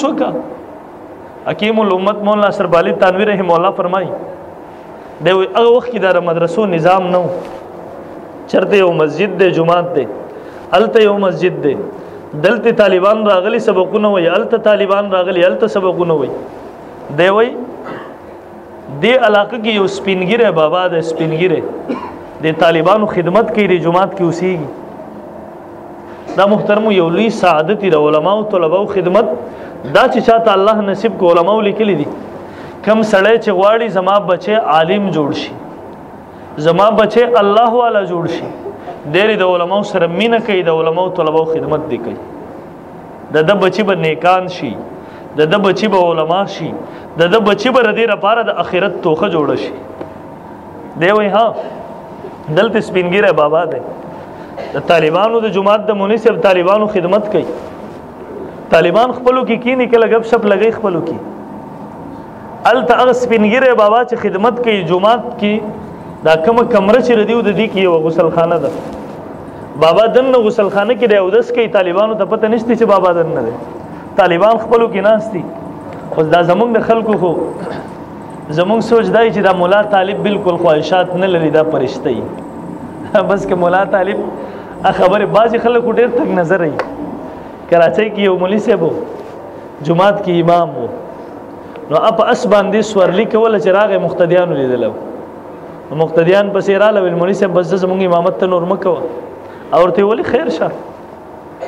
سوچ وکا. حکیم الامت مولانا اشرف علي تنویر رحمه الله فرمایي دی هغه وخت کې د مدرسو نظام نو چرته یو مسجد دی جمعات دی الته یو مسجد دی دلته طالبان راغلي سبقونه وي الته طالبان راغلي الته سبقونه وي دی وي دی علاقه کې یو سپینګیره بابا د سپینګیره د طالبانو خدمت کوي د جمعات کې اوسېږي. دا محترم یو لوی سعادت د علماو طلباو خدمت دا چې چاته الله نصیب کو علماو لیکلي دي کم سړی چې غواړي زما بچي عالم جوړ شي زما بچي الله والا جوړ شي ډېر د علماو سره مینه کوي د علماو طلباو خدمت دی کوي د بچي به نیکان شي د بچي به علما شي د بچي به ردی لپاره د اخرت توخه جوړ شي. دی وای ها دلته سپینګیره بابا دی د طالبانو د جماعت د مناسب طالبانو خدمت کوي. طالبان خپلو کې کینی کله غب شپ لګي خپلو کې الته هغه سپینګیره بابا چې خدمت کوي جماعت کې دا کومه کمره چې ردیو د دې کې یو غسل خانه ده بابا دنه غسل خانه کې دی او داس کوي طالبانو ته پته نشته چې بابا دنه دی طالبان خپلو کې ناشتي خو دا زمونږ د خلکو خو زمونږ سوچ دی چې دا مولا طالب بالکل خواهشات نه لري دا پرشته ای بس که مولا طالب خبره بعضی خلکو ډېر تک نظر ای کراچۍ کې یو مولوي صاحب جمعات کې امام وو نو اپ اس باندې سورلی کوله چې راغې مقتدیانو لیدلو مقتدیان پسې رااله ویل مولوي صاحب بس زمونږ امامت ته نور مکوه او ورته ویل خیر شه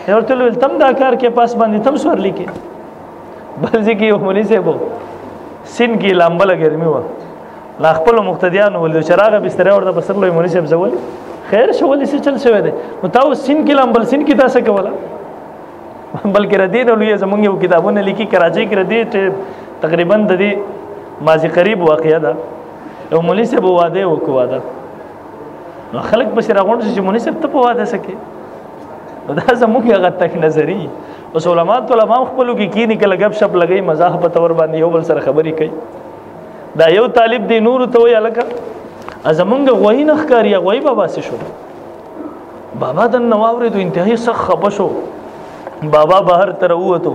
ورته ویل تم دا کار کې پاس باندې تم سورلی کې بل ځکه یو مولوي صاحب سین کې لامبله ګرمي وه لا خپلو مقتدیانو ولې چې راغې بسترې ورته په سر لوی مولوي صاحب زه ولې خیر شه ولې څه چل شوی دی نو تا اوس سین کې لامبل سین کې تاسو کوله بلکې ردی نو لوی زمونږ یو کتابونه لیکي کراچۍ کې ردی تقریبا د دې ماضي قریب واقعه ده یو مولوي صاحب واده وکړ واده نو خلک پسې راغونډ چې مولوي صاحب ته په واده سکے دا زمونږ هغه تک نظري اوس علما خپلو کې کینی کله غب شپ لګي مزاح په تور باندې یو بل سره خبرې کوي دا یو طالب دی نور ته وی الکه زمونږ غوی نه ښکاري غوی بابا څه شو بابا د نواورې د انتهایی سخت خپه شو بابا بهر تر ووتو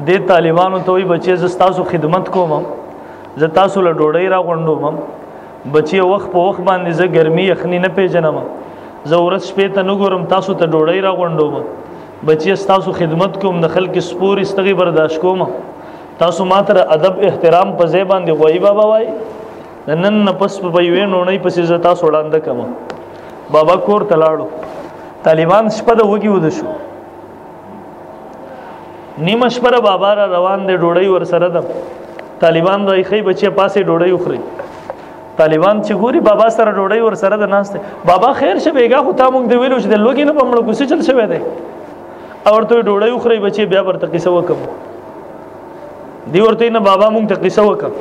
د طالبانو ته وی بچي ز تاسو خدمت کوم ز تاسو له ډوډۍ را غونډوم بچي وخت په وخت باندې ز ګرمي یخني نه پیژنم زه ورځ شپې ته نه ګورم تاسو ته ډوډۍ را غونډوم بچي تاسو خدمت کوم د خلک سپور استغي برداشت کوم تاسو ماته ادب احترام په ځای باندې وای بابا وای نن پس په وی نو نه پسې ز تاسو وړاندې کوم بابا کور تلاړو طالبان شپه د وګي ود شو نیمه شپه بابا را روان دی ډوډۍ ور سره ده طالبان راي خي بچي پاسه ډوډۍ وخوري طالبان چې ګوري بابا سره ډوډۍ ور سره ده ناشته بابا خیر شه بیګا خو تا مونږ دی ویلو چې د لوګي نه پمړو کوڅه چل شوی دی او ورته ډوډۍ وخوري بچي بیا ورته قصه وکم دی ورته نه بابا مونږ ته قصه وکم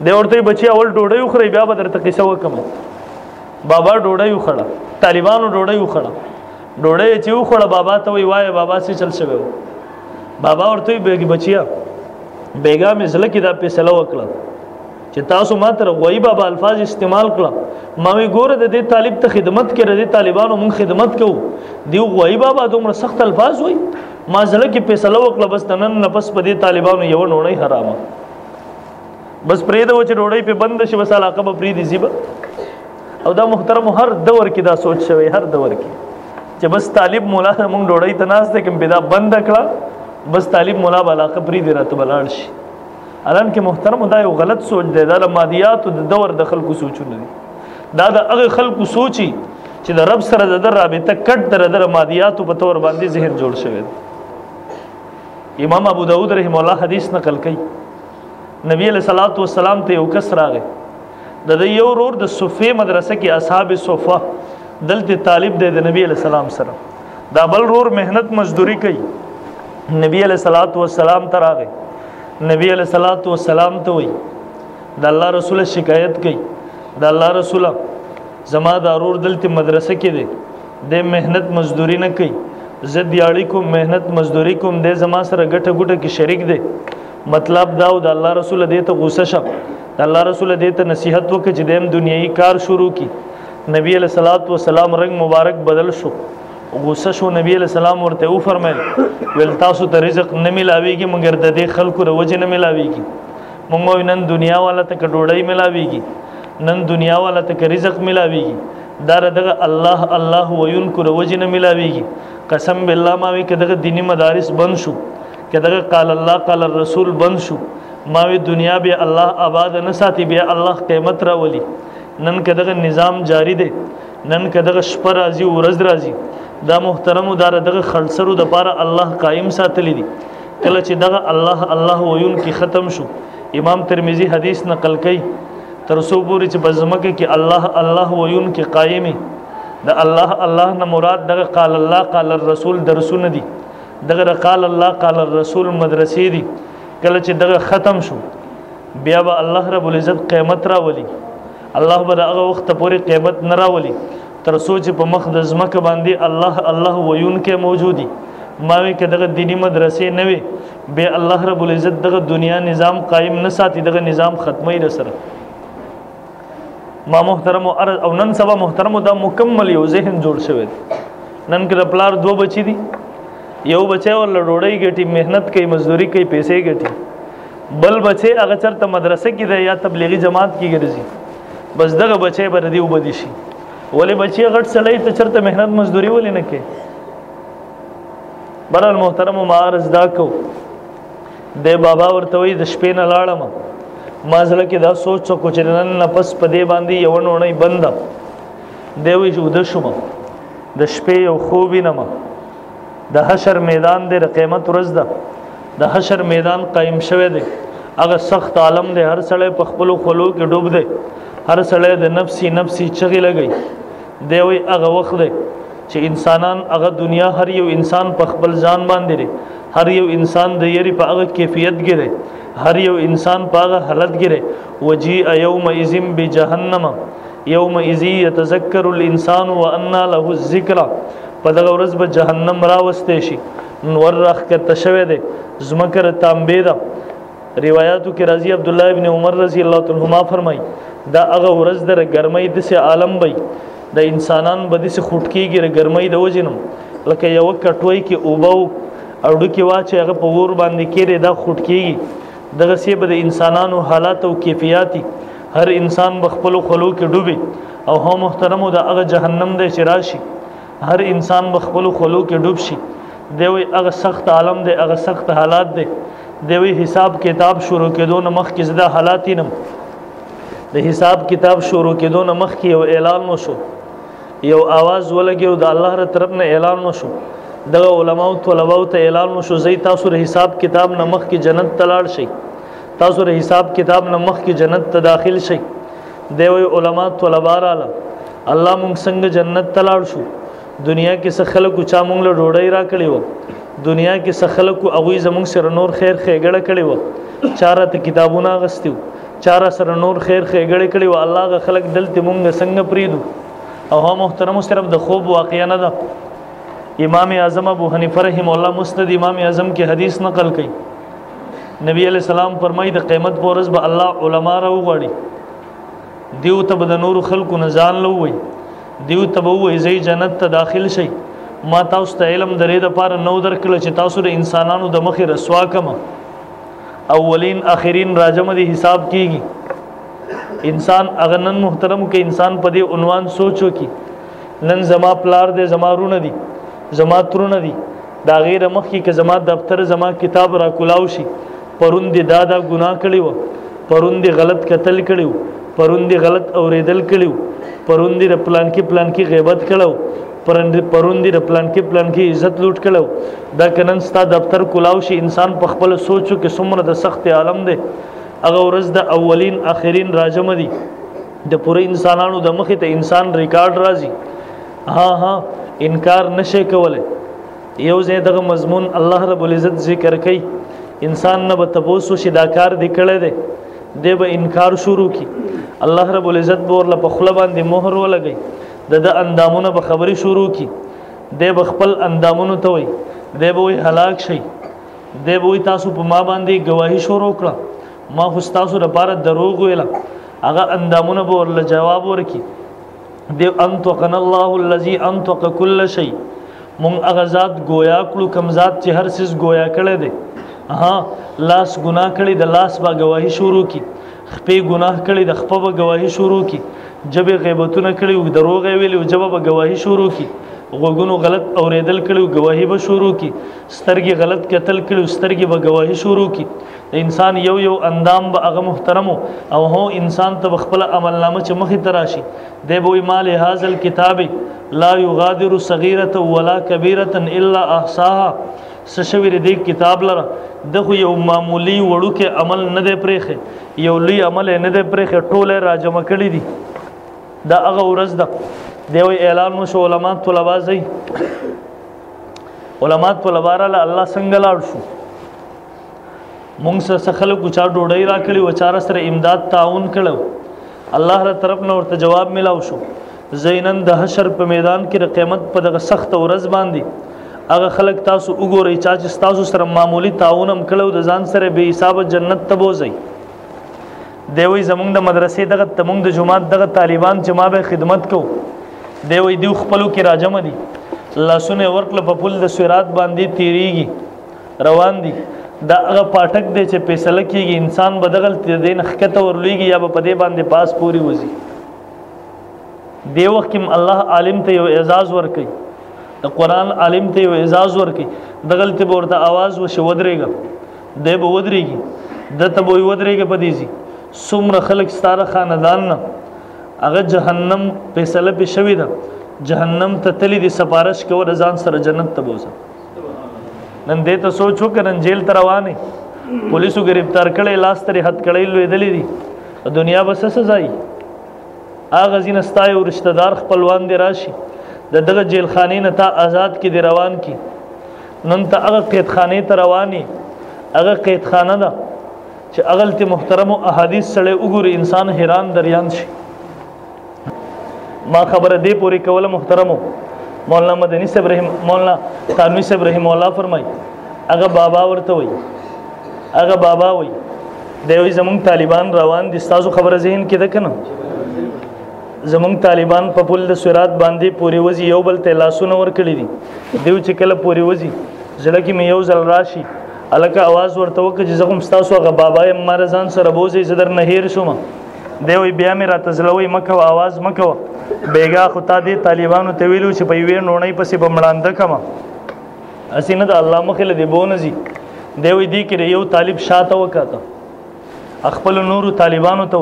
دی ورته بچي اول ډوډۍ وخوري بیا ورته قصه وکم بابا ډوډۍ وخړه طالبانو ډوډۍ وخړه ډوډۍ چې وخړه بابا ته وی وای بابا سي چل شوی بابا ورته بیګي بچیا بیګا مې زله کې دا فیصله وکړه چې تاسو ماته غوي بابا الفاظ استعمال کړه ما وی ګوره د دې طالب ته خدمت کړه د طالبانو مونږ خدمت کوو دی غوي بابا دومره سخت الفاظ وای ما زله کې فیصله وکړه بس نن نفس په دې طالبانو یو نوړی حرامه بس پرې د وچ ډوړی په بند شي بس علاقه به پرې دي زیبه او دا محترم هر دور کې دا سوچ شوی هر دور کې چې بس طالب مولا مونږ ډوړی تناس ته کوم پیدا بند کړه بس طالب مولا علاقه پرې دی راته بلاړ شي الان کې محترم دا یو غلط سوچ دی دا مادیات د دور د خلکو سوچونه دي دا د هغه خلکو سوچي چې د رب سره د رابطه کټ در مادیات په تور باندې ذهن جوړ شوی دی. امام ابو داود رحم الله حدیث نقل کړي نبی علیہ الصلوۃ والسلام ته یو کس راغی د یو ورور د صفه مدرسه کې اصحاب صفه دلته طالب دی د نبی علیہ السلام سره دا بل ورور مهنت مزدوری کوي نبی علیہ الصلوۃ والسلام ته راغی نبی علیہ الصلوۃ والسلام ته وی د الله رسول شکایت کوي د الله رسول زما ضرور دلته مدرسه کې دی د مهنت مزدوری نه کوي زه دیاړي کوم مهنت مزدوری کوم د زما سره ګټه ګټه کې شریک دی مطلب دا د الله رسول دې ته غوسه شه د الله رسول دې ته نصیحت وکړي چې دیم دنیوي کار شروع کی نبی علیہ الصلوۃ والسلام رنگ مبارک بدل شو غصه شو نبی علیہ السلام ورته و فرمایل ول تاسو ته رزق نه ملاويږي مګر د دې خلکو روجه نه ملاويږي موږ نن دنیا والا ته ډوډۍ ملاويږي نن دنیا والا ته رزق ملاويږي دا دغه الله الله وینکو روجه نه ملاويږي قسم بالله ما وی کدغه دینی مدارس بند شو کدغه قال الله قال الرسول بند شو ما وی دنیا به الله آباد نه ساتي به الله قیامت راولي نن کدغه نظام جاری دی نن کدغه شپه راځي ورځ راځي دا محترم دار دغه خلصرو د پاره الله قائم ساتلی دي کله چې دغه الله الله وین کی ختم شو امام ترمذی حدیث نقل کړي تر سو پوری چې بزمکه کې الله الله وین کی قائمي د الله الله نه مراد دغه قال الله قال الرسول درسونه دي دغه قال الله قال الرسول مدرسې دي کله چې دغه ختم شو بیا به الله رب العزت قیامت راولي الله به هغه وخت پورې قیامت نه راولي تر سوچ په مخ د زمکه باندې الله الله وین کې موجودي ما وی کې دغه دینی مدرسې نه وي به الله رب العزت دغه دنیا نظام قائم نه ساتي دغه نظام ختمي رسره ما محترم او نن سبا محترم دا مکمل یو ذهن جوړ شوی نن کې پلار دو بچی دي یو بچی ول ډوډۍ ګټي مهنت کوي مزدوري کوي پیسې ګټي بل بچی هغه چرته مدرسه کې دی یا تبلیغي جماعت کې ګرځي بس دغه بچی بر دی وبدي شي ولې بچی غټ سړی ته چرته مهنت مزدوري ولې نه کوي برال محترم معارض دا کو د بابا ورته وي د شپې نه لاړم ما زړه کې دا سوچ کو چې نن نفس په دې باندې یو نه بند دی وي جو د شوم د شپې یو خوب نه ما د حشر میدان د قیامت ورځ ده د حشر میدان قائم شوه دی هغه سخت عالم دی هر سړی په خپل خلو کې ډوب دی هر سړی د نفسي نفسي چغې لګي دی وي هغه وخت دی چې انسانان هغه دنیا هر یو انسان په خپل ځان باندې لري هر یو انسان د یری په هغه کیفیت ګره هر یو انسان په هغه حالت ګره وجيء يومئذ بجهنم يومئذ يتذكر الانسان وان له الذکر په دغه ورځ به جهنم راوستې شي نور راخ کته شوه دی زمکر تانبه دا روایتو کې راځي عبد الله ابن عمر رضی الله تعالی عنهما فرمای دا هغه ورځ در ګرمۍ د سه عالم وي د انسانان بده سه خټکیږي ګرمۍ د وجنم لکه یو کټوي کې اوبو اړو کې واچي هغه په ور باندې کېره دا خټکیږي دغه سه به د انسانانو حالات او کیفیتي هر انسان بخپل خلو کې ډوبي او هم محترمو دا هغه جهنم د شراشي هر انسان بخپل خلو کې ډوب شي دوی هغه سخت عالم دی هغه سخت حالات دی دوی حساب کتاب شروع کېدو نه مخ کې زده حالات نم د حساب کتاب شروع کېدو نه مخ کې یو اعلان وشو یو आवाज ولګیو د الله تر طرف نه اعلان وشو دغه علماء طلباء ته اعلان وشو زئی تاسو ر حساب کتاب نه مخ کې جنت تلاړ شي تاسو ر حساب کتاب نه مخ کې جنت ته داخل شي دوی علماء طلباء رااله الله مونږ څنګه جنت تلاړ شو دنیا کې څه خلکو چا مونږ له ډوډۍ را کړی و دنیا کې څه خلکو هغه زمونږ سره نور خیر خېګړه کړی و چاره ته کتابونه غستیو چاره سره نور خیر خېګړه کړی و الله غ خلک دلته مونږ څنګه پریدو او هم محترم صرف د خوب واقعیا نه ده امام اعظم ابو حنیفه رحم الله مسند امام اعظم کې حدیث نقل کړي نبی علیہ السلام فرمایي د قیامت پر ورځ به الله علما راو غړي دیو ته د نور خلکو نه ځان لوي دیو تبوي زي جنت ته داخل شي ما تاسو ته علم درې د پاره نو درکړل چې تاسو د انسانانو د مخې رسوا کما اولین اخرین راجم دي حساب کیږي انسان اغنن محترم کې انسان په دې عنوان سوچو کی نن زما پلار دې زما رونه دي زما ترونه دي دا غیر مخ کې زما دفتر زما کتاب را کولاو شي پرون دي دادا ګناه کړی و پرون دي غلط قتل کړیو پرون دي غلط اوریدل کړیو پرون دي پلان کې غیبت کړو پرون دي پلان کې عزت لوټ کړو دا کنن ستا دفتر کولاو شي انسان په خپل سوچو کې څومره د سخت عالم دی هغه ورځ د اولین اخرین راجم دي د پوره انسانانو د مخې ته انسان ریکارډ راځي ها انکار نشي کوله یو ځای دغه مضمون الله رب العزت ذکر کوي انسان نه به تاسو شي دا کار دی کړه دی د به انکار شروع کی الله رب العزت بورله په خپل باندې مهر ولګي د اندامونه به خبري شروع کی د بخپل اندامونو ته وي د به وي هلاک شي د به وي تاسو په ما باندې گواہی شروع کړه ما خو تاسو لپاره دروغ ویلا هغه اندامونه به ورله جواب ورکي د انطقنا الله الذي انطق كل شيء مونږ هغه ذات گویا کړو کوم ذات چې هر څه گویا کړی دی لاس ګناه کړی د لاس با گواهی شروع کی خپې ګناه کړی د خپې با گواهی شروع کی جبې غیبتونه کړی او دروغ ویلي او جبه با گواهی شروع کی غوګونو غلط اوریدل کړي گواهی به شروع کی سترګې غلط قتل کړي سترګې به گواهی شروع کی انسان یو اندام به هغه محترم او هو انسان ته خپل عمل نامه چې مخې تراشي دی به مال هاذا الكتاب لا يغادر صغيره ولا كبيره الا احصاها سشویر دې کتاب لره دغه یو معمولی وړو کې عمل نه دی پرېخه یو لوی عمل نه دی پرېخه ټوله راجمع کړي دي دا هغه ورځ ده دیوی اعلان وشو علماء طلبا زي علماء طلبا را الله څنګه لاړ شو مونږ سره خلک چا ډوډۍ را کړی و چا سره امداد تعاون کړو الله تعالی طرف نه ورته جواب ملاو شو زینن د حشر په میدان کې د قیامت په دغه سخت ورځ باندې هغه خلک تاسو وګورئ چې تاسو سره معمولی تعاون هم کړو د ځان سره به حساب جنت ته بوزي دیوی زمونږ د مدرسې دغه تمونږ د جماعت دغه طالبان چې ما به خدمت کو دیوی دیو خپلو کې راجم دي لاسونه ورکله په پل د سورات باندې تیریږي روان دي دا هغه پاټک دی چې فیصله کیږي انسان بدغل دین حقیقت ورلېږي یا په دې باندې پاس پوری وځي دی وخت کې الله عالم ته یو اعزاز ورکړي د قران عالم ته یو اعزاز ورکړي دغل ته ورته आवाज وشو ودرېږي دی به ودرېږي دته به ودرېږي په دې څومره خلک ستاره خاندان نه هغه جهنم فیصله به شوی ده جهنم ته تلی دي سفارش کوي ځان سره جنت ته بوزه نن دې ته سوچو کرن جیل ته روانه پولیسو گرفتار کړي لاس ترې حد کړي لوي دلی دي دنیا بس سزای اغه زین استای او رشتہ دار خپلوان دي راشي دغه جیل خانه نه تا آزاد کی دی روان کی نن ته هغه قید خانه ته رواني هغه قید خانه ده چې اغل ته محترم احادیث سره وګوري انسان حیران دریان شي ما خبره دی پوری کوله محترمو مولانا مدنی صاحب رحم مولانا تانوی صاحب رحم الله فرمای هغه بابا ورته وای هغه بابا وای دوی زمونږ طالبان روان دي تاسو خبره ذهن کې ده کنه زمونږ طالبان په پل د سورات باندې پوری وځي یو بل ته لاسونه ور کړی دي دیو چې کله پوری وځي زړه کې مې یو ځل راشي الکه आवाज ورته وکړي چې زغم تاسو هغه بابا یې مرزان سره بوزي زدر نه هیر شوم دیوی بیا مې راته زلوي مکه आवाज مکه بیگا خطا دی طالبانو ته ویلو چې په یوې نونې پسې بمړاند کما اسینه د الله مخله دی بونزي دیوی دی کې یو طالب شاته وکاته خپل نورو طالبانو ته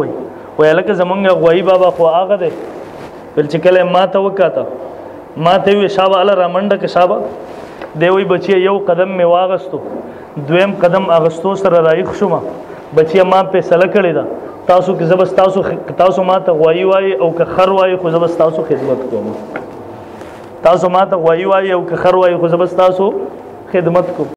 وای لکه زمونږ غوای بابا خو هغه دی بل چې کله ما ته وکاته ما ته وی شابه الله رامنډه کې شابه دیوی بچي یو قدم می واغستو دویم قدم اغستو سره رایخ شوم بچي ما په سره کړی دا تاسو کې زبست تاسو ما ته غوای وای او که خر وای خو زبست تاسو خدمت کوم تاسو ما ته غوای وای او که خر وای خو زبست تاسو خدمت کوم